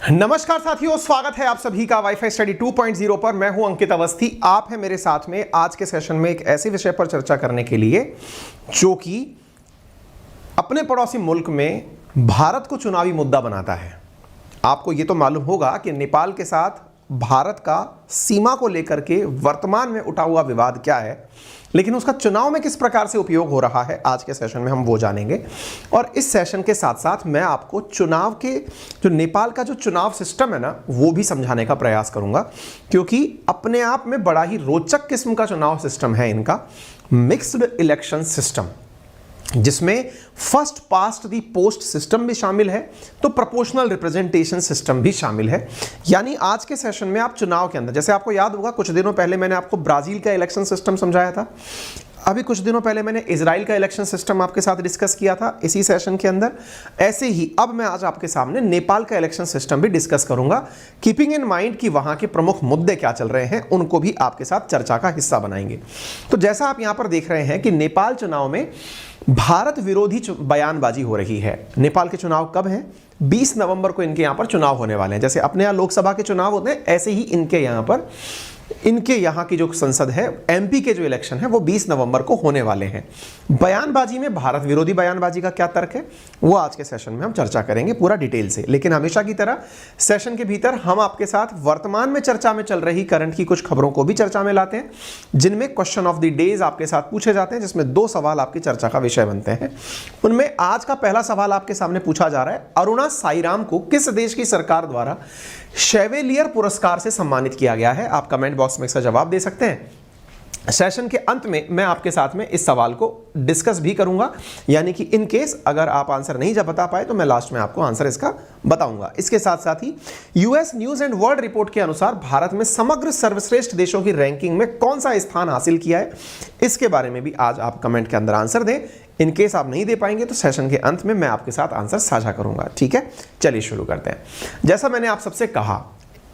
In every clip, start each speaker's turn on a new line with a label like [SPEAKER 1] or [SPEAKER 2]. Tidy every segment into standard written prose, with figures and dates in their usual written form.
[SPEAKER 1] नमस्कार साथियों, स्वागत है आप सभी का वाईफाई स्टडी 2.0 पर। मैं हूं अंकित अवस्थी, आप हैं मेरे साथ में आज के सेशन में एक ऐसे विषय पर चर्चा करने के लिए जो कि अपने पड़ोसी मुल्क में भारत को चुनावी मुद्दा बनाता है। आपको ये तो मालूम होगा कि नेपाल के साथ भारत का सीमा को लेकर के वर्तमान में उठा हुआ विवाद क्या है, लेकिन उसका चुनाव में किस प्रकार से उपयोग हो रहा है आज के सेशन में हम वो जानेंगे। और इस सेशन के साथ साथ मैं आपको चुनाव के जो नेपाल का जो चुनाव सिस्टम है ना, वो भी समझाने का प्रयास करूंगा, क्योंकि अपने आप में बड़ा ही रोचक किस्म का चुनाव सिस्टम है इनका। मिक्स्ड इलेक्शन सिस्टम, जिसमें first past the post system भी शामिल है, तो प्रोपोर्शनल रिप्रेजेंटेशन सिस्टम भी शामिल है। यानी आज के सेशन में आप चुनाव के अंदर, जैसे आपको याद होगा कुछ दिनों पहले मैंने आपको ब्राजील का इलेक्शन सिस्टम समझाया था, अभी कुछ दिनों पहले मैंने इजराइल का इलेक्शन सिस्टम आपके साथ डिस्कस किया था इसी सेशन के अंदर। ऐसे ही अब मैं आज आपके सामने नेपाल का इलेक्शन सिस्टम भी डिस्कस करूंगा, कीपिंग इन माइंड कि वहां के प्रमुख मुद्दे क्या चल रहे हैं, उनको भी आपके साथ चर्चा का हिस्सा बनाएंगे। तो जैसा आप यहां पर देख रहे हैं कि नेपाल चुनाव में भारत विरोधी बयानबाजी हो रही है। नेपाल के चुनाव कब हैं? 20 नवंबर को इनके यहां पर चुनाव होने वाले हैं। जैसे अपने यहां लोकसभा के चुनाव होते हैं, ऐसे ही इनके यहाँ की जो संसद है, एमपी के जो इलेक्शन है, वो 20 नवंबर को होने वाले हैं। बयानबाजी में भारत विरोधी बयानबाजी का क्या तर्क है, वो आज के सेशन में हम चर्चा करेंगे पूरा डिटेल से। लेकिन हमेशा की तरह सेशन के भीतर हम आपके साथ वर्तमान में चर्चा में चल रही करंट की कुछ खबरों को भी चर्चा में लाते हैं, जिनमें क्वेश्चन ऑफ द डेज आपके साथ पूछे जाते हैं, जिसमें 2 सवाल आपकी चर्चा का विषय बनते हैं। उनमें आज का पहला सवाल आपके सामने पूछा जा रहा है, अरुणा साईराम को किस देश की सरकार द्वारा शेवेलियर पुरस्कार से सम्मानित किया गया है? आप कमेंट बॉक्स में इसका जवाब दे सकते हैं। सेशन के अंत में मैं आपके साथ में इस सवाल को डिस्कस भी करूंगा, यानी कि इन केस अगर आप आंसर नहीं जब बता पाए तो मैं लास्ट में आपको आंसर इसका बताऊंगा। इसके साथ साथ ही US news and world report के अनुसार भारत में समग्र सर्वश्रेष्ठ देशों की रैंकिंग में कौन सा स्थान हासिल किया है, इसके बारे में भी आज आप कमेंट के अंदर आंसर दें। इन केस आप नहीं दे पाएंगे तो सेशन के अंत में मैं आपके साथ आंसर साझा करूंगा। ठीक है, चलिए शुरू करते हैं। जैसा मैंने आप सबसे कहा,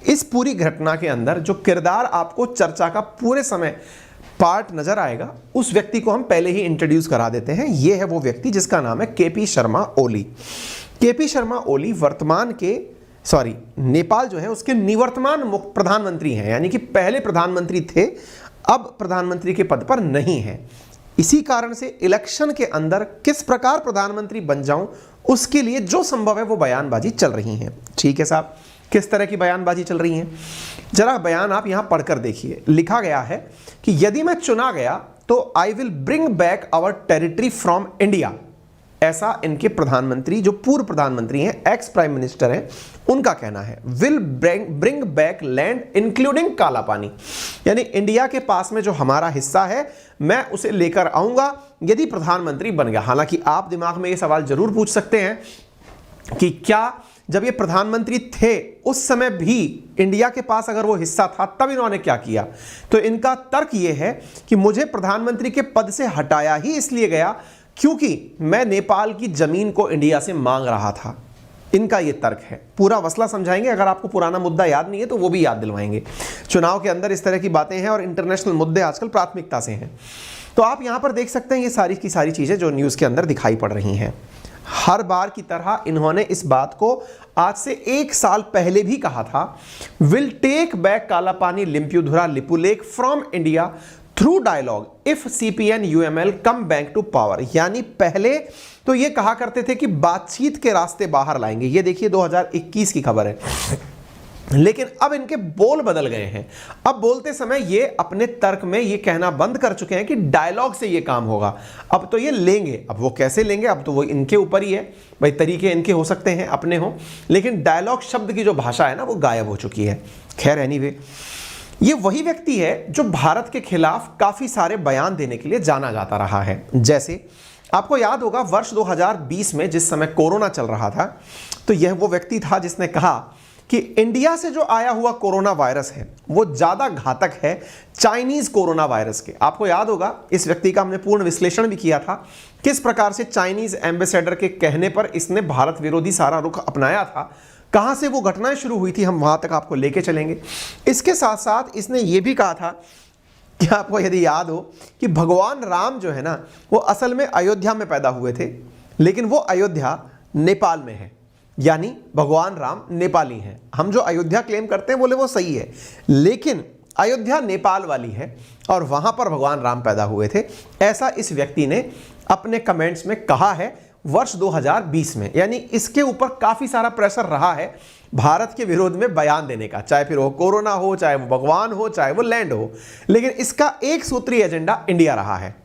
[SPEAKER 1] इस पूरी घटना के अंदर जो किरदार आपको चर्चा का पूरे समय पार्ट नजर आएगा, उस व्यक्ति को हम पहले ही इंट्रोड्यूस करा देते हैं। यह है वो व्यक्ति जिसका नाम है केपी शर्मा ओली। केपी शर्मा ओली नेपाल जो है उसके निवर्तमान प्रधानमंत्री हैं, यानी कि पहले प्रधानमंत्री थे, अब प्रधानमंत्री के पद पर नहीं है। इसी कारण से इलेक्शन के अंदर किस प्रकार प्रधानमंत्री बन जाऊं, उसके लिए जो संभव है वो बयानबाजी चल रही है। ठीक है साहब, किस तरह की बयानबाजी चल रही है, जरा बयान आप यहां पढ़कर देखिए। लिखा गया है कि यदि मैं चुना गया तो I will bring back our territory from India. ऐसा इनके प्रधानमंत्री, जो पूर्व प्रधानमंत्री हैं, एक्स प्राइम मिनिस्टर हैं, उनका कहना है। Will bring back land including काला पानी, यानी इंडिया के पास में जो हमारा हिस्सा है मैं उसे लेकर आऊंगा यदि प्रधानमंत्री बन गया। हालांकि आप दिमाग में ये सवाल जरूर पूछ सकते हैं कि क्या जब ये प्रधानमंत्री थे उस समय भी इंडिया के पास अगर वो हिस्सा था तब इन्होंने क्या किया? तो इनका तर्क ये है कि मुझे प्रधानमंत्री के पद से हटाया ही इसलिए गया क्योंकि मैं नेपाल की जमीन को इंडिया से मांग रहा था। इनका यह तर्क है। पूरा मसला समझाएंगे, अगर आपको पुराना मुद्दा याद नहीं है तो वो भी याद दिलवाएंगे। चुनाव के अंदर इस तरह की बातें हैं और इंटरनेशनल मुद्दे आजकल प्राथमिकता से हैं। तो आप यहां पर देख सकते हैं ये सारी की सारी चीजें जो न्यूज के अंदर दिखाई पड़ रही हैं। हर बार की तरह इन्होंने इस बात को आज से 1 साल पहले भी कहा था, will take back Kalapani Limpiyadhura Lipulekh from India through dialogue if CPN UML come back to power. यानी पहले तो ये कहा करते थे कि बातचीत के रास्ते बाहर लाएंगे, ये देखिए 2021 की खबर है, लेकिन अब इनके बोल बदल गए हैं। अब बोलते समय ये अपने तर्क में ये कहना बंद कर चुके हैं कि डायलॉग से ये काम होगा, अब तो ये लेंगे। अब वो कैसे लेंगे, अब तो वो इनके ऊपर ही है भाई, तरीके इनके हो सकते हैं, अपने हो, लेकिन डायलॉग शब्द की जो भाषा है ना वो गायब हो चुकी है। खैर एनीवे, ये वही व्यक्ति है जो भारत के खिलाफ काफी सारे बयान देने के लिए जाना जाता रहा है। जैसे आपको याद होगा वर्ष 2020 में जिस समय कोरोना चल रहा था, तो यह वो व्यक्ति था जिसने कहा कि इंडिया से जो आया हुआ कोरोना वायरस है वो ज्यादा घातक है चाइनीज कोरोना वायरस के। आपको याद होगा इस व्यक्ति का हमने पूर्ण विश्लेषण भी किया था, किस प्रकार से चाइनीज एम्बेसडर के कहने पर इसने भारत विरोधी सारा रुख अपनाया था, कहां से वो घटनाएं शुरू हुई थी, हम वहां तक आपको लेके चलेंगे। इसके साथ साथ इसने ये भी कहा था कि आपको यदि याद हो कि भगवान राम जो है ना वो असल में अयोध्या में पैदा हुए थे, लेकिन वो अयोध्या नेपाल में है। यानी भगवान राम नेपाली हैं। हम जो अयोध्या क्लेम करते हैं बोले वो सही है, लेकिन अयोध्या नेपाल वाली है और वहां पर भगवान राम पैदा हुए थे, ऐसा इस व्यक्ति ने अपने कमेंट्स में कहा है वर्ष 2020 में। यानी इसके ऊपर काफी सारा प्रेशर रहा है भारत के विरोध में बयान देने का, चाहे फिर वो कोरोना हो, चाहे वो भगवान हो, चाहे वो लैंड हो, लेकिन इसका एक सूत्रीय एजेंडा इंडिया रहा है।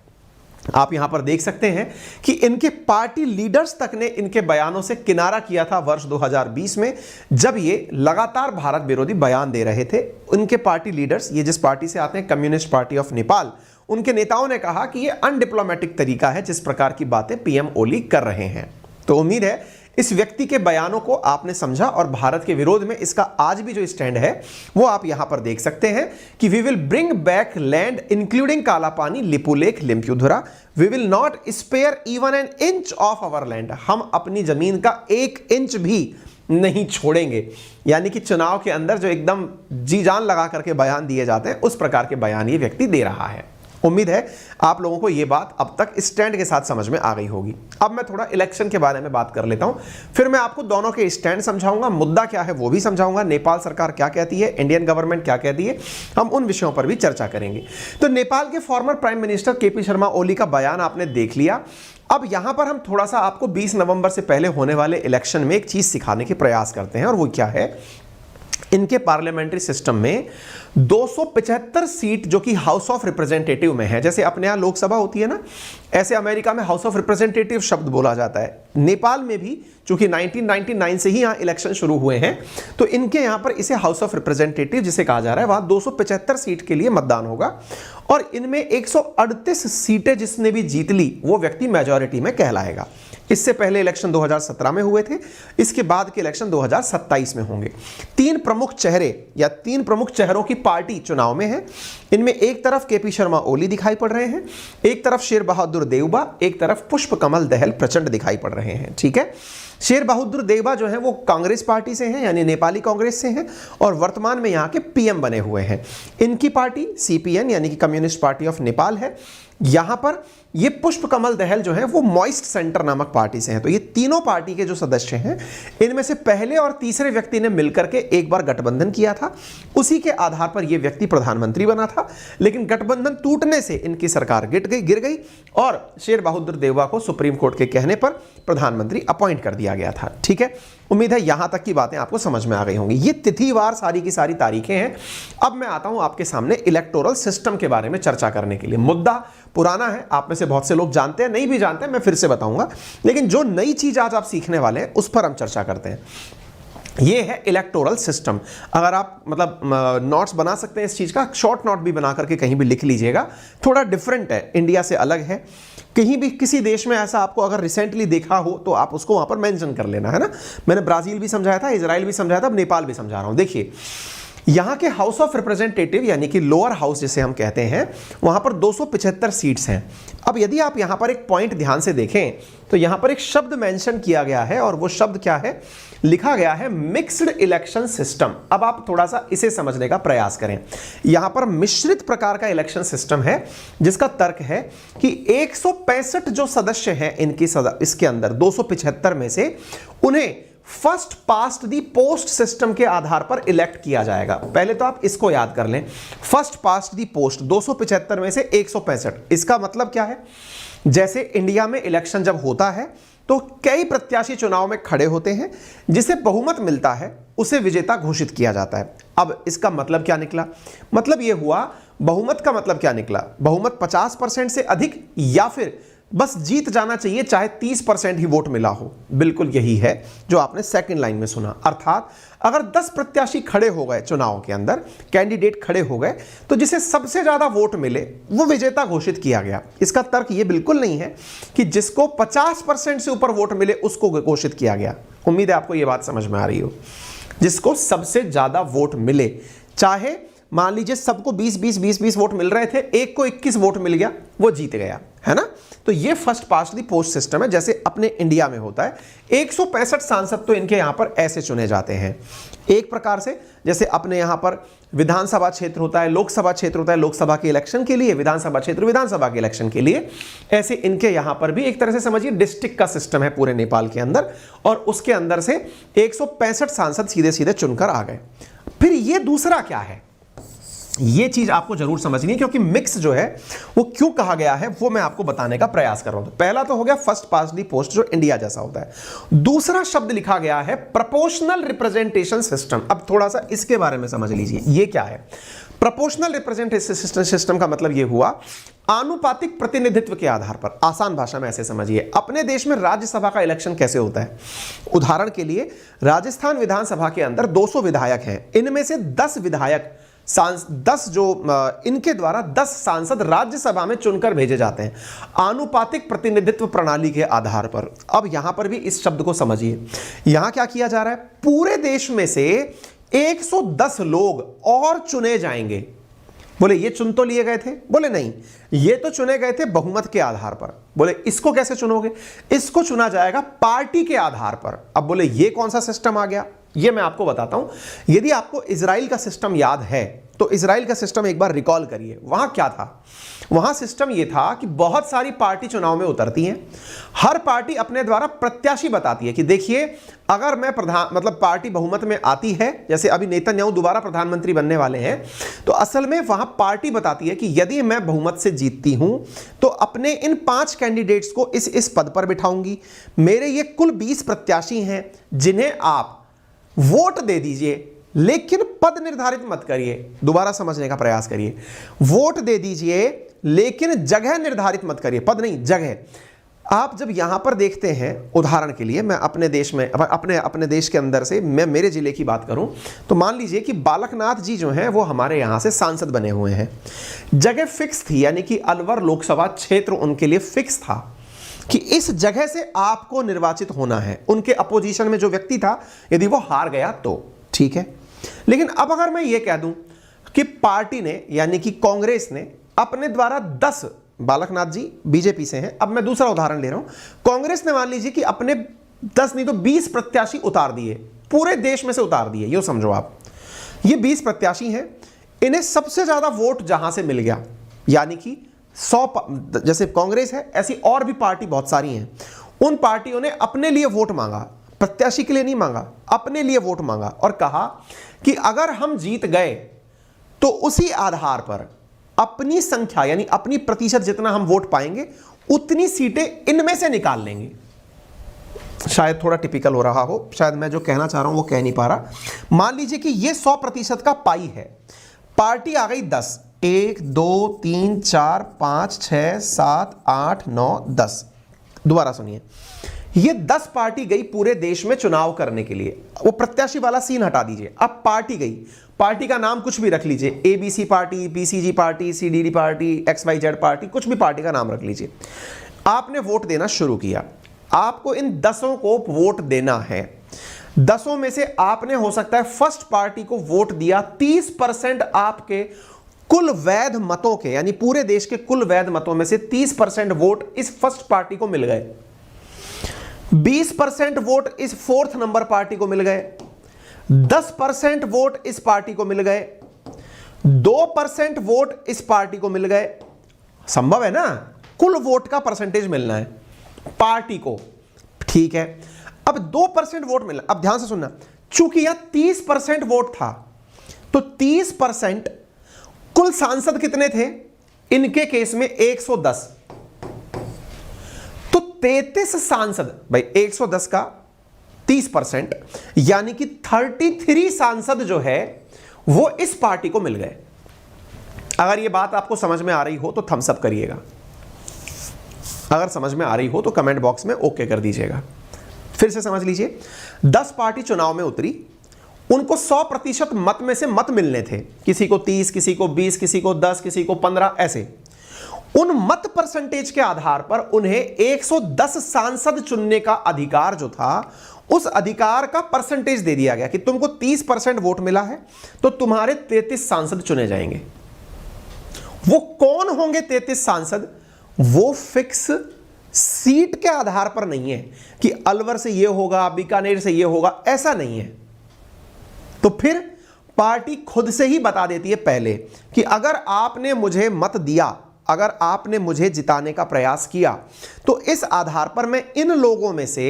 [SPEAKER 1] आप यहां पर देख सकते हैं कि इनके पार्टी लीडर्स तक ने इनके बयानों से किनारा किया था वर्ष 2020 में, जब ये लगातार भारत विरोधी बयान दे रहे थे। इनके पार्टी लीडर्स, ये जिस पार्टी से आते हैं कम्युनिस्ट पार्टी ऑफ नेपाल, उनके नेताओं ने कहा कि ये अनडिप्लोमेटिक तरीका है जिस प्रकार की बातें पीएम ओली कर रहे हैं। तो उम्मीद है इस व्यक्ति के बयानों को आपने समझा और भारत के विरोध में इसका आज भी जो स्टैंड है वो आप यहां पर देख सकते हैं कि we will bring back land including Kalapani, Lipulekh, Limpiyadhura, we will not spare even an inch of our land. हम अपनी जमीन का 1 इंच भी नहीं छोड़ेंगे। यानी कि चुनाव के अंदर जो एकदम जी जान लगा करके बयान दिए जाते हैं उस प्रकार के बयान ये व्यक्ति दे रहा है। उम्मीद है आप लोगों को यह बात अब तक स्टैंड के साथ समझ में आ गई होगी। अब मैं थोड़ा इलेक्शन के बारे में बात कर लेता हूं, फिर मैं आपको दोनों के स्टैंड समझाऊंगा, मुद्दा क्या है वो भी समझाऊंगा, नेपाल सरकार क्या कहती है, इंडियन गवर्नमेंट क्या कहती है, हम उन विषयों पर भी चर्चा करेंगे। तो नेपाल के former prime minister KP Sharma Oli का बयान आपने देख लिया। अब यहां पर हम थोड़ा सा आपको 20 नवंबर से पहले होने वाले इलेक्शन में एक चीज सिखाने के प्रयास करते हैं, और वो क्या है, इनके पार्लियामेंट्री सिस्टम में 275 सीट जो कि हाउस ऑफ रिप्रेजेंटेटिव में है, जैसे अपने यहां लोकसभा होती है ना, ऐसे अमेरिका में हाउस ऑफ रिप्रेजेंटेटिव शब्द बोला जाता है। नेपाल में भी चूंकि 1999 से ही यहां इलेक्शन शुरू हुए हैं, तो इनके यहां पर इसे हाउस ऑफ रिप्रेजेंटेटिव जिसे कहा जा रहा है, वहां 275 सीट के लिए मतदान होगा और इनमें 138 सीटें जिसने भी जीत ली वो व्यक्ति मेजॉरिटी में कहलाएगा। इससे पहले इलेक्शन 2017 में हुए थे, इसके बाद के इलेक्शन 2027 में होंगे। 3 प्रमुख चेहरे या 3 प्रमुख चेहरों की पार्टी चुनाव में है। इनमें एक तरफ केपी शर्मा ओली दिखाई पड़ रहे हैं, एक तरफ शेर बहादुर देउबा, एक तरफ पुष्प कमल दहल प्रचंड दिखाई पड़ रहे हैं। ठीक है, शेर बहादुर देउबा जो है वो कांग्रेस पार्टी से हैं, यानी नेपाली कांग्रेस से हैं, और वर्तमान में यहाँ के पीएम बने हुए हैं। इनकी पार्टी सीपीएन यानी कि कम्युनिस्ट पार्टी ऑफ नेपाल है। यहां पर ये पुष्प कमल दहल जो है वो मॉइस्ट सेंटर नामक पार्टी से हैं। तो ये तीनों पार्टी के जो सदस्य हैं, इनमें से पहले और तीसरे व्यक्ति ने मिलकर के एक बार गठबंधन किया था, उसी के आधार पर यह व्यक्ति प्रधानमंत्री बना था। लेकिन गठबंधन टूटने से इनकी सरकार गिर गई और शेर बहादुर देउबा को सुप्रीम कोर्ट के कहने पर प्रधानमंत्री अपॉइंट कर दिया गया था। ठीक है, उम्मीद है यहां तक की बातें आपको समझ में आ गई होंगी। ये तिथिवार सारी की सारी तारीखें हैं। अब मैं आता हूं आपके सामने इलेक्टोरल सिस्टम के बारे में चर्चा करने के लिए। मुद्दा पुराना है, आप में से बहुत से लोग जानते हैं, नहीं भी जानते हैं मैं फिर से बताऊंगा, लेकिन जो नई चीज आज आप सीखने वाले हैं उस पर हम चर्चा करते हैं। ये है इलेक्टोरल सिस्टम। अगर आप मतलब नोट्स बना सकते हैं इस चीज का, शॉर्ट नोट भी बना करके कहीं भी लिख लीजिएगा। थोड़ा डिफरेंट है, इंडिया से अलग है। कहीं भी किसी देश में ऐसा आपको अगर रिसेंटली देखा हो तो आप उसको वहां पर मेंशन कर लेना, है ना। मैंने ब्राजील भी समझाया था, इजराइल भी समझाया था, अब नेपाल भी समझा रहा हूं। देखिए, यहां के हाउस ऑफ रिप्रेजेंटेटिव यानी कि लोअर हाउस जिसे हम कहते हैं, वहां पर 275 सीट्स हैं। अब यदि आप यहां पर एक पॉइंट ध्यान से देखें तो यहां पर एक शब्द मेंशन किया गया है, और वो शब्द क्या है, लिखा गया है मिक्स्ड इलेक्शन सिस्टम। अब आप थोड़ा सा इसे समझने का प्रयास करें। यहां पर मिश्रित प्रकार का इलेक्शन सिस्टम है, जिसका तर्क है कि 165 जो सदस्य हैं इनकी इसके अंदर 275 में से उन्हें फर्स्ट पास्ट दी पोस्ट सिस्टम के आधार पर इलेक्ट किया जाएगा। पहले तो आप इसको याद कर लें, फर्स्ट पास्ट दी पोस्ट, 275 में से 165। इसका मतलब क्या है, जैसे इंडिया में इलेक्शन जब होता है तो कई प्रत्याशी चुनाव में खड़े होते हैं, जिसे बहुमत मिलता है उसे विजेता घोषित किया जाता है। अब इसका मतलब क्या निकला, मतलब यह हुआ, बहुमत का मतलब क्या निकला, बहुमत 50% से अधिक या फिर बस जीत जाना चाहिए चाहे 30% ही वोट मिला हो। बिल्कुल यही है जो आपने सेकंड लाइन में सुना। अर्थात अगर 10 प्रत्याशी खड़े हो गए चुनाव के अंदर, कैंडिडेट खड़े हो गए, तो जिसे सबसे ज्यादा वोट मिले वो विजेता घोषित किया गया। इसका तर्क ये बिल्कुल नहीं है कि जिसको 50% से ऊपर वोट मिले उसको घोषित किया गया। उम्मीद है आपको ये बात समझ में आ रही हो। जिसको सबसे ज्यादा वोट मिले, चाहे मान लीजिए सबको 20-20 वोट मिल रहे थे, एक को 21 वोट मिल गया, वो जीत गया। है ना। तो ये first past the post system है, जैसे अपने इंडिया में होता है। 165 सांसद तो इनके यहां पर ऐसे चुने जाते हैं, एक प्रकार से जैसे अपने यहां पर विधानसभा क्षेत्र होता है, लोकसभा क्षेत्र होता है लोकसभा के इलेक्शन के लिए, विधानसभा क्षेत्र विधानसभा के इलेक्शन के लिए, ऐसे इनके यहां पर भी एक तरह से समझिए डिस्ट्रिक्ट का सिस्टम है पूरे नेपाल के अंदर, और उसके अंदर से 165 सांसद सीधे सीधे चुनकर आ गए। फिर ये दूसरा क्या है, ये चीज आपको जरूर समझनी है, क्योंकि मिक्स जो है वो क्यों कहा गया है वो मैं आपको बताने का प्रयास कर रहा हूं। पहला तो हो गया फर्स्ट पास्ट द पोस्ट, जो इंडिया जैसा होता है। दूसरा शब्द लिखा गया है प्रोपोर्शनल रिप्रेजेंटेशन सिस्टम। अब थोड़ा सा इसके बारे में समझ लीजिए, ये क्या है। प्रोपोर्शनल रिप्रेजेंटेशन सिस्टम का मतलब ये हुआ आनुपातिक प्रतिनिधित्व के आधार पर। आसान भाषा में ऐसे समझिए, अपने देश में राज्यसभा का इलेक्शन कैसे होता है। उदाहरण के लिए राजस्थान विधानसभा के अंदर 200 विधायक हैं, इनमें से 10 विधायक 10 जो इनके द्वारा 10 सांसद राज्यसभा में चुनकर भेजे जाते हैं आनुपातिक प्रतिनिधित्व प्रणाली के आधार पर। अब यहां पर भी इस शब्द को समझिए, यहां क्या किया जा रहा है, पूरे देश में से 110 लोग और चुने जाएंगे। बोले ये चुन तो लिए गए थे, बोले नहीं, ये तो चुने गए थे बहुमत के आधार पर। बोले इसको कैसे चुनोगे, इसको चुना जाएगा पार्टी के आधार पर। अब बोले ये कौन सा सिस्टम आ गया, ये मैं आपको बताता हूं। यदि आपको इजराइल का सिस्टम याद है तो इजराइल का सिस्टम एक बार रिकॉल करिए। वहां क्या था, वहां सिस्टम यह था कि बहुत सारी पार्टी चुनाव में उतरती हैं, हर पार्टी अपने द्वारा प्रत्याशी बताती है कि देखिए अगर मैं पार्टी बहुमत में आती है, जैसे अभी नेतन्याहू दोबारा प्रधानमंत्री बनने वाले हैं, तो असल में वहां पार्टी बताती है कि यदि मैं बहुमत से जीतती हूं तो अपने इन 5 कैंडिडेट्स को इस पद पर बिठाऊंगी। मेरे ये कुल 20 प्रत्याशी हैं जिन्हें आप वोट दे दीजिए, लेकिन पद निर्धारित मत करिए। दोबारा समझने का प्रयास करिए, वोट दे दीजिए लेकिन जगह निर्धारित मत करिए, पद नहीं जगह। आप जब यहां पर देखते हैं, उदाहरण के लिए मैं अपने देश में अपने देश के अंदर से मैं मेरे जिले की बात करूं तो मान लीजिए कि बालकनाथ जी जो हैं वो हमारे यहां से सांसद बने हुए हैं। जगह फिक्स थी, यानी कि अलवर लोकसभा क्षेत्र उनके लिए फिक्स था कि इस जगह से आपको निर्वाचित होना है। उनके अपोजिशन में जो व्यक्ति था यदि वो हार गया तो ठीक है। लेकिन अब अगर मैं ये कह दूं कि पार्टी ने यानी कि कांग्रेस ने अपने द्वारा 10, बालकनाथ जी बीजेपी से हैं, अब मैं दूसरा उदाहरण ले रहा हूं, कांग्रेस ने मान लीजिए कि अपने 10 नहीं तो 20 प्रत्याशी उतार दिए, पूरे देश में से उतार दिए। ये समझो आप, ये 20 प्रत्याशी हैं, इन्हें सबसे ज्यादा वोट जहां से मिल गया, यानी कि 100, जैसे कांग्रेस है ऐसी और भी पार्टी बहुत सारी हैं, उन पार्टियों ने अपने लिए वोट मांगा, प्रत्याशी के लिए नहीं मांगा, अपने लिए वोट मांगा और कहा कि अगर हम जीत गए तो उसी आधार पर अपनी संख्या यानी अपनी प्रतिशत जितना हम वोट पाएंगे उतनी सीटें इनमें से निकाल लेंगे। शायद थोड़ा टिपिकल हो रहा हो, शायद मैं जो कहना चाह रहा हूं वो कह नहीं पा रहा। मान लीजिए कि ये 100% का पाई है, पार्टी आ गई 10, 1 2 3 4 5 6 7 8 9 10। दोबारा सुनिए, ये 10 पार्टी गई पूरे देश में चुनाव करने के लिए। वो प्रत्याशी वाला सीन हटा दीजिए, अब पार्टी गई, पार्टी का नाम कुछ भी रख लीजिए, ABC party, PCG party, CDD party, XYZ party, कुछ भी पार्टी का नाम रख लीजिए। आपने वोट देना शुरू किया, आपको इन 10 को वोट देना है। 10 में से आपने हो सकता है फर्स्ट पार्टी को वोट दिया, 30% आपके कुल वैध मतों के, यानी पूरे देश के कुल वैध मतों में से 30% वोट इस फर्स्ट पार्टी को मिल गए, 20% वोट इस 4th नंबर पार्टी को मिल गए, 10% वोट इस पार्टी को मिल गए, 2% वोट इस पार्टी को मिल गए। संभव है ना, कुल वोट का परसेंटेज मिलना है पार्टी को, ठीक है। अब 2% वोट मिलना, अब ध्यान से सुनना, चूंकि यह 30% वोट था तो 30% कुल सांसद कितने थे, इनके केस में 110, तो 33 सांसद, भाई 110 का 30% यानी कि 33 सांसद जो है वो इस पार्टी को मिल गए। अगर ये बात आपको समझ में आ रही हो तो थम्स अप करिएगा, अगर समझ में आ रही हो तो कमेंट बॉक्स में ओके कर दीजिएगा। फिर से समझ लीजिए, 10 पार्टी चुनाव में उतरी, उनको 100% मत में से मत मिलने थे, किसी को 30, किसी को 20, किसी को 10, किसी को 15, ऐसे। उन मत परसेंटेज के आधार पर उन्हें 110 सांसद चुनने का अधिकार जो था, उस अधिकार का परसेंटेज दे दिया गया कि तुमको 30% वोट मिला है तो तुम्हारे 33 सांसद चुने जाएंगे। वो कौन होंगे 33 सांसद, वो फिक्स सीट के आधार पर नहीं है कि अलवर से ये होगा, बीकानेर से ये होगा, ऐसा नहीं है। तो फिर पार्टी खुद से ही बता देती है पहले कि अगर आपने मुझे मत दिया, अगर आपने मुझे जिताने का प्रयास किया, तो इस आधार पर मैं इन लोगों में से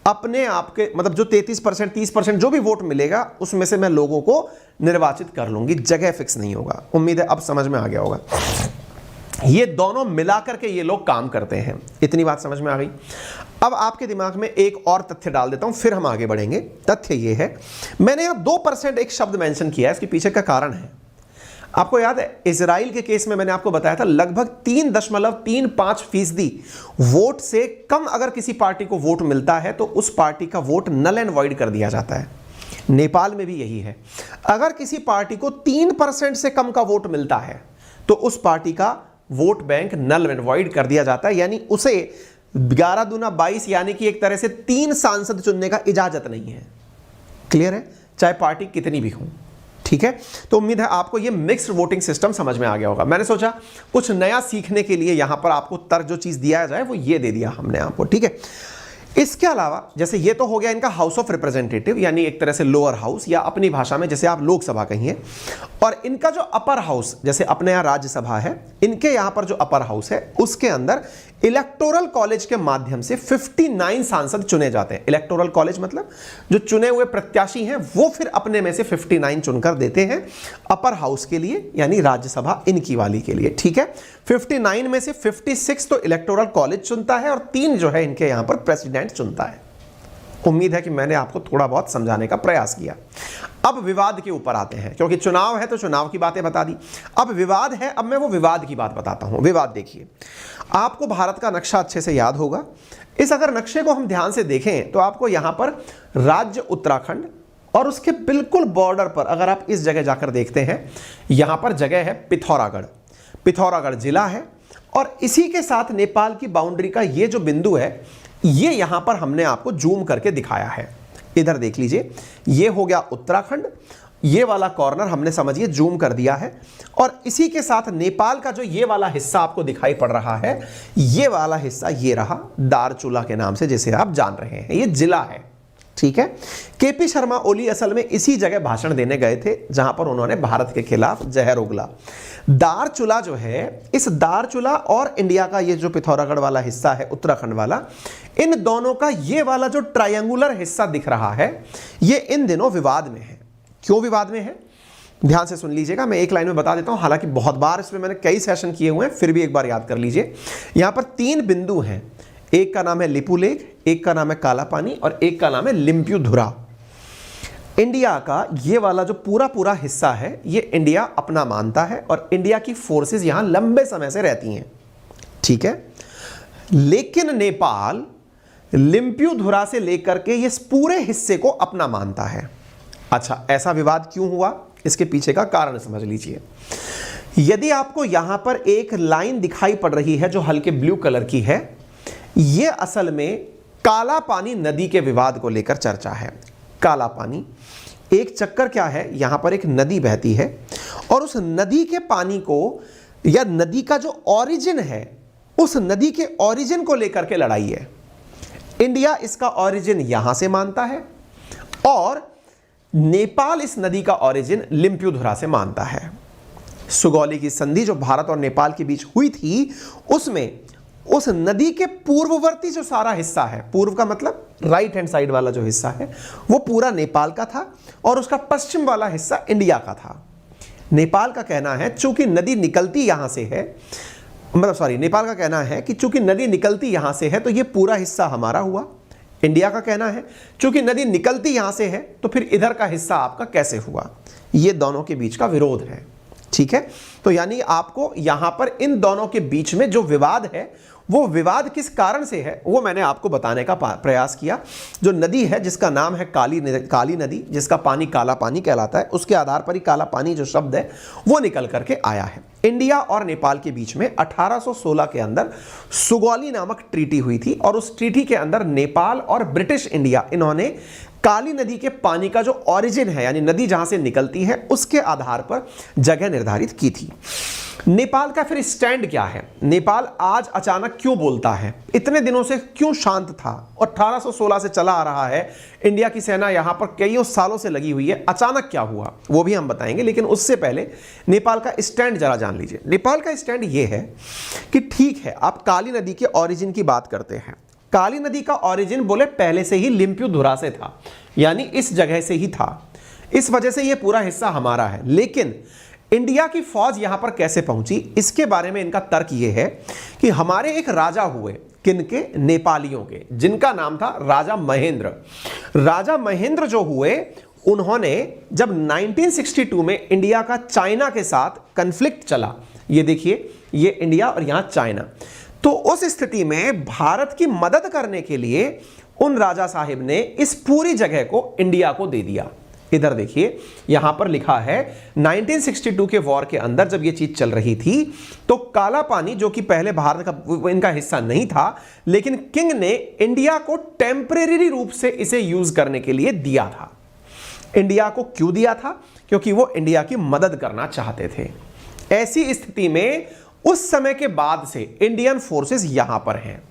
[SPEAKER 1] अपने आप के मतलब जो 33% 30% जो भी वोट मिलेगा उसमें से मैं लोगों को निर्वाचित कर लूंगी। जगह फिक्स नहीं होगा। उम्मीद है अब समझ में आ गया होगा। ये दोनों मिलाकर के ये लोग काम करते हैं। इतनी बात समझ में आ गई। अब आपके दिमाग में एक और तथ्य डाल देता हूं, फिर हम आगे बढ़ेंगे। तथ्य ये है, मैंने यहां 2% एक शब्द मेंशन किया है, इसके पीछे का कारण है। आपको याद है इजराइल के केस में मैंने आपको बताया था लगभग 3.35% वोट से कम अगर किसी पार्टी को वोट मिलता है तो उस पार्टी का वोट नल एंड वॉइड कर दिया जाता है। नेपाल में भी यही है। अगर किसी पार्टी को 3% से कम का वोट मिलता है तो उस पार्टी का vote bank null and void कर दिया जाता है, यानी उसे 11 दूना 22 यानी कि एक तरह से 3 सांसद चुनने का इजाजत नहीं है। क्लियर है? चाहे पार्टी कितनी भी हो। ठीक है, तो उम्मीद है आपको ये मिक्स्ड वोटिंग सिस्टम समझ में आ गया होगा। मैंने सोचा कुछ नया सीखने के लिए यहां पर आपको तर्क जो चीज दिया जाए वो ये दे दिया हमने आपको। ठीक है, इसके अलावा जैसे ये तो हो गया इनका हाउस ऑफ रिप्रेजेंटेटिव, यानी एक तरह से लोअर हाउस या अपनी भाषा में जैसे आप लोकसभा कहिए, और इनका जो अपर हाउस जैसे अपने यहाँ राज्यसभा है, इनके यहाँ पर जो अपर हाउस है उसके अंदर इलेक्टोरल कॉलेज के माध्यम से 59 सांसद चुने जाते हैं। इलेक्टोरल कॉलेज मतलब जो चुने हुए प्रत्याशी हैं वो फिर अपने में से 59 चुनकर देते हैं अपर हाउस के लिए, यानी राज्यसभा इनकी वाली के लिए। ठीक है, 59 में से 56 तो इलेक्टोरल कॉलेज चुनता है और 3 जो है इनके यहां पर प्रेसिडेंट चुनता है। उम्मीद है कि मैंने आपको थोड़ा बहुत समझाने का प्रयास किया। अब विवाद के ऊपर आते हैं, क्योंकि चुनाव है तो चुनाव की बातें बता दी। अब विवाद है, अब मैं वो विवाद की बात बताता हूं। विवाद देखिए, आपको भारत का नक्शा अच्छे से याद होगा। इस अगर नक्शे को हम ध्यान से देखें तो आपको यहां पर राज्य उत्तराखंड और उसके बिल्कुल बॉर्डर पर अगर आप इस जगह जाकर देखते हैं, यहां पर जगह है पिथौरागढ़। पिथौरागढ़ जिला है और इसी के साथ नेपाल की बाउंड्री का ये जो बिंदु है, ये यहां पर हमने आपको जूम करके दिखाया है। इधर देख लीजिए, ये हो गया उत्तराखंड, ये वाला कॉर्नर हमने समझिए जूम कर दिया है, और इसी के साथ नेपाल का जो ये वाला हिस्सा आपको दिखाई पड़ रहा है, ये वाला हिस्सा ये रहा दारचूला के नाम से जिसे आप जान रहे हैं, ये जिला है। ठीक है, केपी शर्मा ओली असल में इसी जगह भाषण देने गए थे जहां पर उन्होंने भारत के खिलाफ जहर उगला। दारचूला जो है, इस दारचूला और इंडिया का ये जो पिथौरागढ़ वाला हिस्सा है उत्तराखंड वाला, इन दोनों का ये वाला जो ट्रायंगुलर हिस्सा दिख रहा है, ये इन दिनों विवाद में है। क्यों विवाद में है? ध्यान से सुन लीजिएगा, मैं एक लाइन में बता देता हूं। हालांकि बहुत बार इसमें मैंने कई सेशन किए हुए हैं, फिर भी एक बार याद कर लीजिए। यहां पर 3 बिंदु हैं, एक का नाम है लिपुलेख, एक का नाम है काला पानी और एक का नाम है लिम्प्युधुरा। इंडिया का ये वाला जो पूरा हिस्सा है, ये इंडिया अपना मानता है और इंडिया की फोर्सेस यहां लंबे समय से रहती हैं। ठीक है, लेकिन नेपाल लिम्प्युधुरा से लेकर के इस पूरे हिस्से को अपना मानता है। अच्छा, ऐसा विवाद क्यों हुआ? इसके पीछे का कारण समझ लीजिए। यदि आपको यहां पर एक लाइन दिखाई पड़ रही है जो हल्के ब्लू कलर की है, यह असल में काला पानी नदी के विवाद को लेकर चर्चा है। काला पानी एक चक्कर क्या है, यहां पर एक नदी बहती है और उस नदी के पानी को, या नदी का जो ओरिजिन है, उस नदी के ओरिजिन को लेकर के लड़ाई है। इंडिया इसका ओरिजिन यहां से मानता है और नेपाल इस नदी का ओरिजिन लिम्प्युधुरा से मानता है। सुगौली की संधि जो भारत और नेपाल के बीच हुई थी, उसमें उस नदी के पूर्ववर्ती जो सारा हिस्सा है, पूर्व का मतलब राइट हैंड साइड वाला जो हिस्सा है, वो पूरा नेपाल का था और उसका पश्चिम वाला हिस्सा इंडिया का था। नेपाल का कहना है चूंकि नदी निकलती यहां से है, नेपाल का कहना है कि चूंकि नदी निकलती यहां से है तो ये पूरा हिस्सा हमारा हुआ। इंडिया का कहना है चूंकि नदी निकलती यहां से है तो फिर इधर का हिस्सा आपका कैसे हुआ। ये दोनों के बीच का विरोध है। ठीक है, तो यानी आपको यहां पर इन दोनों के बीच में जो विवाद है, वो विवाद किस कारण से है वो मैंने आपको बताने का प्रयास किया। जो नदी है जिसका नाम है काली नदी, जिसका पानी काला पानी कहलाता है, उसके आधार पर ही काला पानी जो शब्द है वो निकल करके आया है। इंडिया और नेपाल के बीच में 1816 के अंदर सुगौली नामक ट्रीटी हुई थी और उस ट्रीटी के अंदर नेपाल और ब्रिटिश इंडिया, इन्होंने काली नदी के पानी का जो ओरिजिन है, यानी नदी जहां से निकलती है, उसके आधार पर जगह निर्धारित की थी। नेपाल का फिर स्टैंड क्या है? नेपाल आज अचानक क्यों बोलता है? इतने दिनों से क्यों शांत था? 1816 से चला आ रहा है, इंडिया की सेना यहां पर कईयों सालों से लगी हुई है, अचानक क्या हुआ वो भी हम बताएंगे। लेकिन उससे पहले नेपाल का स्टैंड जरा जान लीजिए। नेपाल का स्टैंड ये है कि ठीक है, आप काली नदी के ओरिजिन की बात करते हैं। काली नदी का ओरिजिन बोले पहले से ही लिम्प्युधुरा से था, यानी इस जगह से ही था, इस वजह से यह पूरा हिस्सा हमारा है। लेकिन इंडिया की फौज यहां पर कैसे पहुंची, इसके बारे में इनका तर्क यह है कि हमारे एक राजा हुए, किनके? नेपालियों के, जिनका नाम था राजा महेंद्र। राजा महेंद्र जो हुए, उन्होंने जब 1962 में इंडिया का चाइना के साथ कन्फ्लिक्ट चला, ये देखिए, ये इंडिया और यहां चाइना, तो उस स्थिति में भारत की मदद करने के लिए उन राजा साहिब ने इस पूरी जगह को इंडिया को दे दिया। इधर देखिए, यहां पर लिखा है 1962 के वॉर के अंदर जब यह चीज चल रही थी, तो काला पानी जो कि पहले भारत का इनका हिस्सा नहीं था, लेकिन किंग ने इंडिया को टेम्परेरी रूप से इसे यूज करने के लिए दिया था। इंडिया को क्यों दिया था? क्योंकि वो इंडिया की मदद करना चाहते थे। ऐसी स्थिति में उस समय के बाद से इंडियन फोर्सेस यहां पर हैं।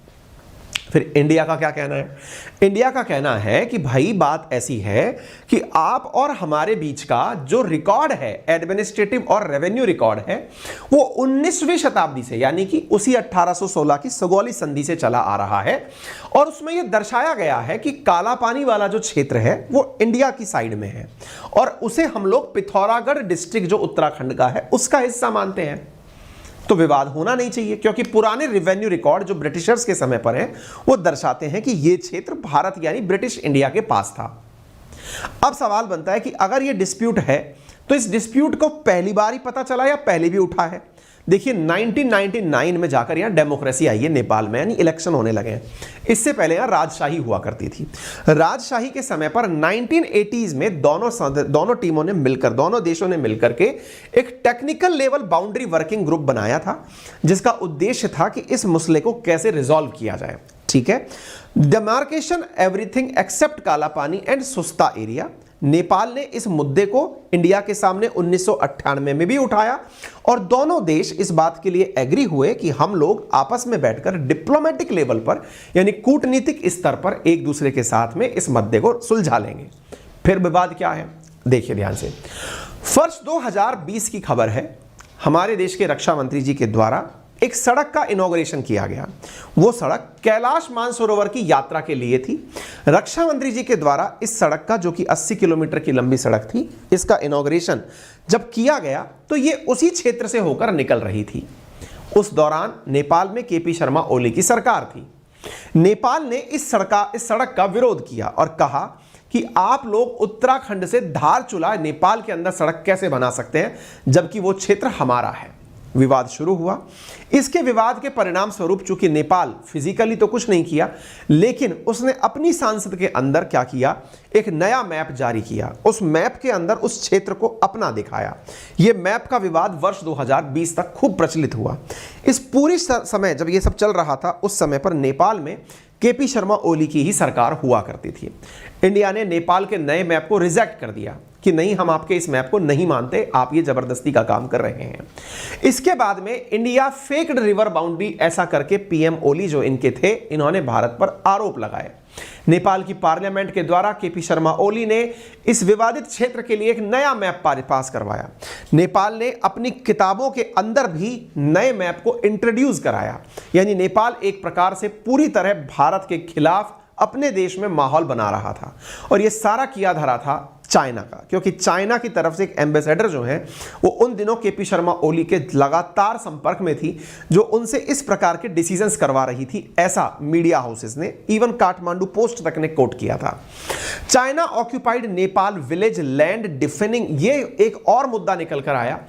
[SPEAKER 1] फिर इंडिया का क्या कहना है? इंडिया का कहना है कि भाई बात ऐसी है कि आप और हमारे बीच का जो रिकॉर्ड है, एडमिनिस्ट्रेटिव और रेवेन्यू रिकॉर्ड है, वो 19वीं शताब्दी से, यानी कि उसी 1816 की सगौली संधि से चला आ रहा है। और उसमें यह दर्शाया गया है कि काला पानी वाला जो क्षेत्र है वो इंडिया की साइड में है, और उसे हम लोग पिथौरागढ़ डिस्ट्रिक्ट जो उत्तराखंड का है उसका हिस्सा मानते हैं। तो विवाद होना नहीं चाहिए, क्योंकि पुराने रेवेन्यू रिकॉर्ड जो ब्रिटिशर्स के समय पर हैं वो दर्शाते हैं कि यह क्षेत्र भारत यानी ब्रिटिश इंडिया के पास था। अब सवाल बनता है कि अगर यह डिस्प्यूट है तो इस डिस्प्यूट को पहली बार ही पता चला या पहले भी उठा है? देखिए, 1999 में जाकर यहां डेमोक्रेसी आई है नेपाल में, यानी इलेक्शन होने लगे हैं। इससे पहले यहां राजशाही हुआ करती थी। राजशाही के समय पर 1980s में दोनों टीमों ने मिलकर, दोनों देशों ने मिलकर के एक technical level boundary working group बनाया था, जिसका उद्देश्य था कि इस मसले को कैसे रिजॉल्व किया जाए। ठीक है, डेमार्केशन एवरीथिंग एक्सेप्ट काला पानी एंड सुस्ता एरिया। नेपाल ने इस मुद्दे को इंडिया के सामने 1998 में भी उठाया, और दोनों देश इस बात के लिए एग्री हुए कि हम लोग आपस में बैठकर डिप्लोमेटिक लेवल पर, यानी कूटनीतिक स्तर पर एक दूसरे के साथ में इस मुद्दे को सुलझा लेंगे। फिर विवाद क्या है, देखिए ध्यान से। वर्ष 2020 की खबर है, हमारे देश के रक्षा मंत्री जी के द्वारा एक सड़क का इनॉग्रेशन किया गया। वो सड़क कैलाश मानसरोवर की यात्रा के लिए थी। रक्षा मंत्री जी के द्वारा इस सड़क का, जो कि 80 किलोमीटर की लंबी सड़क थी, इसका इनॉग्रेशन जब किया गया तो ये उसी क्षेत्र से होकर निकल रही थी। उस दौरान नेपाल में केपी शर्मा ओली की सरकार थी। नेपाल ने इस सड़क का विरोध किया और कहा कि आप लोग उत्तराखंड से धारचूला नेपाल के अंदर सड़क कैसे बना सकते हैं, जबकि वो क्षेत्र हमारा है। विवाद शुरू हुआ। इसके विवाद के परिणाम स्वरूप, चूंकि नेपाल फिजिकली तो कुछ नहीं किया, लेकिन उसने अपनी सांसद के अंदर क्या किया, एक नया मैप जारी किया। उस मैप के अंदर उस क्षेत्र को अपना दिखाया। यह मैप का विवाद वर्ष 2020 तक खूब प्रचलित हुआ। इस पूरी समय जब यह सब चल रहा था, उस समय पर नेपाल में केपी शर्मा ओली की ही सरकार हुआ करती थी। इंडिया ने नेपाल के नए मैप को रिजेक्ट कर दिया कि नहीं, हम आपके इस मैप को नहीं मानते, आप ये जबरदस्ती का काम कर रहे हैं। इसके बाद में इंडिया फेक्ड रिवर बाउंड्री ऐसा करके पीएम ओली जो इनके थे, इन्होंने भारत पर आरोप लगाए। नेपाल की पार्लियामेंट के द्वारा केपी शर्मा ओली ने इस विवादित क्षेत्र के लिए एक नया मैप पास करवाया। नेपाल ने अपनी किताबों के अंदर भी नए मैप को इंट्रोड्यूस कराया, यानी नेपाल एक प्रकार से पूरी तरह भारत के खिलाफ अपने देश में माहौल बना रहा था। और यह सारा किया धरा था चाइना का, क्योंकि चाइना की तरफ से एक एम्बेसडर जो है वो उन दिनों केपी शर्मा ओली के लगातार संपर्क में थी, जो उनसे इस प्रकार के डिसीजंस करवा रही थी, ऐसा मीडिया हाउसेस ने, इवन काठमांडू पोस्ट तक ने कोट किया था। China occupied Nepal village land deafening, ये एक और मुद्दा निकल कर आया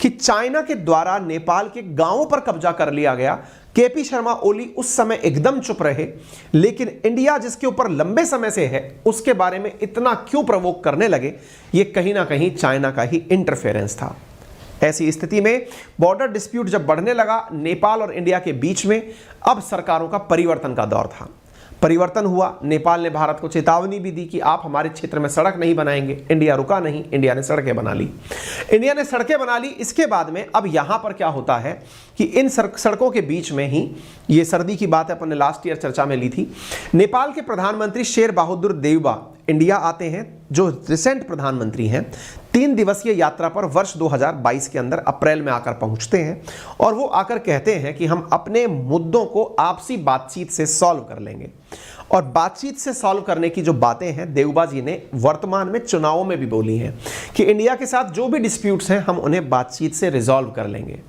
[SPEAKER 1] कि चाइना के द्वारा नेपाल के गांवों पर कब्जा कर लिया गया। केपी शर्मा ओली उस समय एकदम चुप रहे, लेकिन इंडिया जिसके ऊपर लंबे समय से है उसके बारे में इतना क्यों प्रवोक करने लगे, ये कहीं ना कहीं चाइना का ही इंटरफेरेंस था। ऐसी स्थिति में बॉर्डर डिस्प्यूट जब बढ़ने लगा नेपाल और इंडिया के बीच में, अब सरकारों का परिवर्तन का दौर था। परिवर्तन हुआ। नेपाल ने भारत को चेतावनी भी दी कि आप हमारे क्षेत्र में सड़क नहीं बनाएंगे। इंडिया रुका नहीं, इंडिया ने सड़कें बना ली। इंडिया ने सड़कें बना ली। इसके बाद में अब यहां पर क्या होता है कि इन सड़कों के बीच में ही, ये सर्दी की बात है, अपन ने लास्ट ईयर चर्चा में ली थी, नेपाल के प्रधानमंत्री शेर बहादुर देउबा इंडिया आते हैं, जो रिसेंट प्रधानमंत्री हैं। 3 दिवसीय यात्रा पर वर्ष 2022 के अंदर अप्रैल में आकर पहुंचते हैं और वो आकर कहते हैं कि हम अपने मुद्दों को आपसी बातचीत से सॉल्व कर लेंगे। और बातचीत से सॉल्व करने की जो बातें हैं, देउबा जी ने वर्तमान में चुनावों में भी बोली हैं कि इंडिया के साथ जो भी डिस्प्यूट्स हैं हम उन्हें बातचीत से रिजॉल्व कर लेंगे।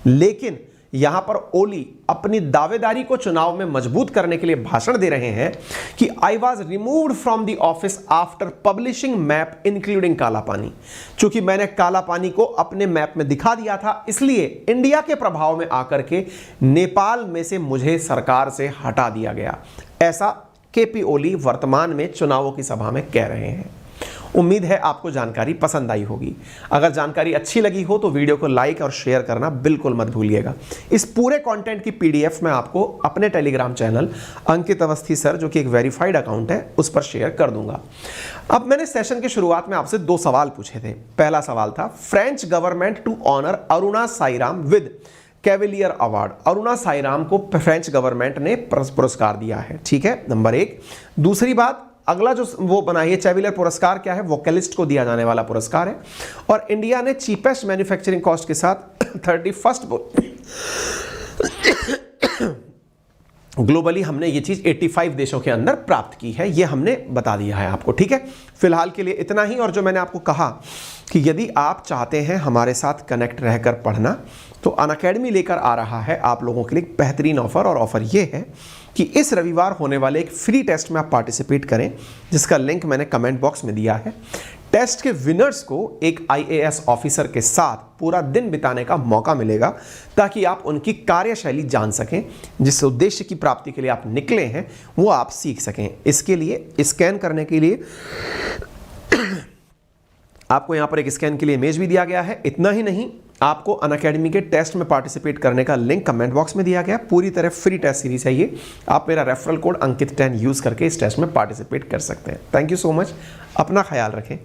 [SPEAKER 1] लेकिन यहां पर ओली अपनी दावेदारी को चुनाव में मजबूत करने के लिए भाषण दे रहे हैं कि I was removed from the office after publishing map including काला पानी। चूंकि मैंने काला पानी को अपने मैप में दिखा दिया था, इसलिए इंडिया के प्रभाव में आकर के नेपाल में से मुझे सरकार से हटा दिया गया। ऐसा केपी ओली वर्तमान में चुनावों की सभा में कह रहे हैं। उम्मीद है आपको जानकारी पसंद आई होगी। अगर जानकारी अच्छी लगी हो तो वीडियो को लाइक और शेयर करना बिल्कुल मत भूलिएगा। इस पूरे कंटेंट की पीडीएफ मैं आपको अपने टेलीग्राम चैनल अंकित अवस्थी सर, जो कि एक वेरीफाइड अकाउंट है, उस पर शेयर कर दूंगा। अब मैंने सेशन की शुरुआत में आपसे 2 सवाल पूछे थे। पहला सवाल था, French government to honour Aruna Sairam with cavalier award. Aruna Sairam को फ्रेंच गवर्नमेंट ने पुरस्कार दिया है, ठीक है, नंबर 1। दूसरी बात, अगला जो वो बना है चैवेलियर पुरस्कार क्या है, वोकलिस्ट को दिया जाने वाला पुरस्कार है। और इंडिया ने चीपेस्ट मैन्युफैक्चरिंग कॉस्ट के साथ 31st ग्लोबली हमने ये चीज 85 देशों के अंदर प्राप्त की है। ये हमने बता दिया है आपको, ठीक है। फिलहाल के लिए इतना ही। और जो मैंने आपको कहा कि यदि आप चाहते हैं हमारे साथ कनेक्ट रहकर पढ़ना, तो अनअकैडमी लेकर आ रहा है आप लोगों के लिए एक बेहतरीन ऑफर। और ऑफर ये है कि इस रविवार होने वाले एक फ्री टेस्ट में आप पार्टिसिपेट करें, जिसका लिंक मैंने कमेंट बॉक्स में दिया है। टेस्ट के विनर्स को एक IAS ऑफिसर के साथ पूरा दिन बिताने का मौका मिलेगा, ताकि आप उनकी कार्यशैली जान सकें। जिस उद्देश्य की प्राप्ति के लिए आप निकले हैं वो आप सीख सकें। इसके लिए स्कैन करने के लिए आपको यहां पर एक स्कैन के लिए इमेज भी दिया गया है। इतना ही नहीं, आपको अनअकैडमी के टेस्ट में पार्टिसिपेट करने का लिंक कमेंट बॉक्स में दिया गया। पूरी तरह फ्री टेस्ट सीरीज है ये। आप मेरा रेफरल कोड अंकित 10 यूज करके इस टेस्ट में पार्टिसिपेट कर सकते हैं। Thank you so much. अपना ख्याल रखें।